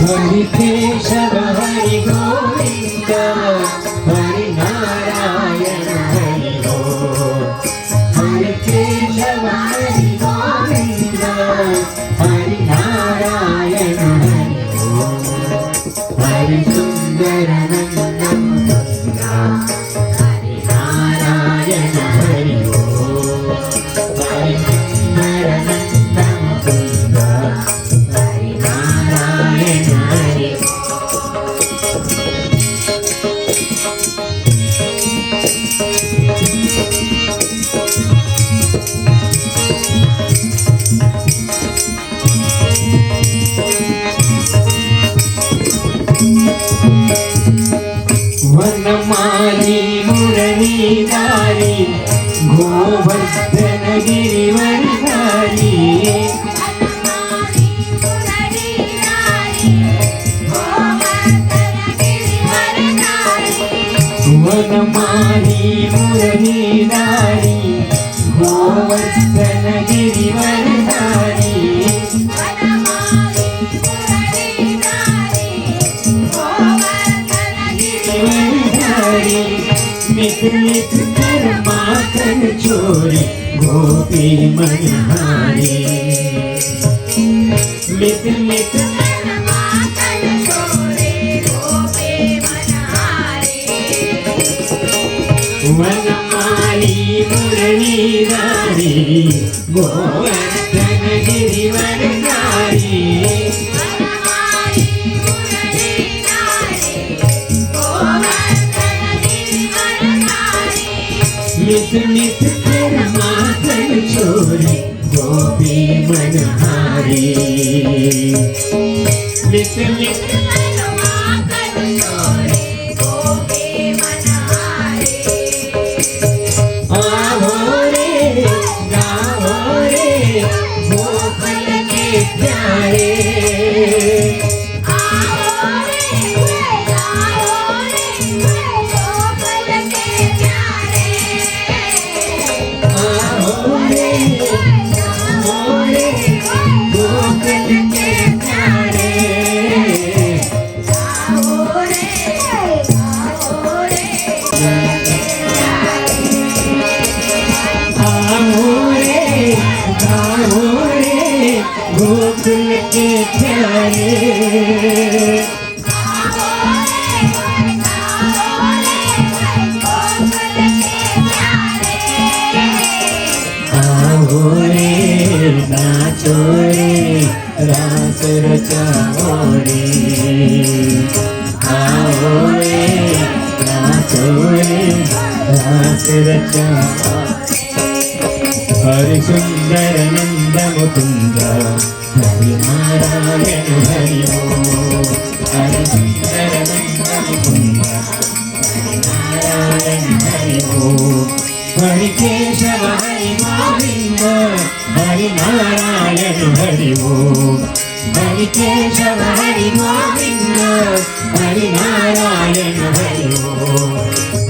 हरि केशव हरि गोविंद हरि नारायण हरि बोल। हरि केशव हरि गोविंद हरि नारायण हरि बोल। हरि सुंदर नंदन हरि नारायण हरि बोल। हरि सुंदर नंदन हरि नारायण हरि वनमाली मुरलीधारी गोवर्धन गिरिवरधारी। वनमाली मुरलीधारी गोवर्धन गिरिवरधारी। मित मित कर माखन चोरी गोपी मनहारी। मित मित कर माखन चोरी गोपी मनहारी। वनमाली मुरलीधारी गोवर्धन गिरिवरधारी। मित मित कर माखन चोरी गोपी मनहारी। मित मित कर माखन चोरी गोपी मनहारी। आओ रे गाओ रे गोकुल के प्यारे। गोकुल के प्यारे। आओ रे नाचो रे रास रचाओ रे। आओ रे नाचो रे रास रचाओ। हरि सुंदर नंद मुकुंद हरि नारायण हरि बोल। हरि सुंदर नंद मुकुंद हरि नारायण हरि बोल। हरि केशव हरि गोविंद हरि नारायण हरि बोल। हरि केशव हरि गोविंद हरि नारायण हरि बोल।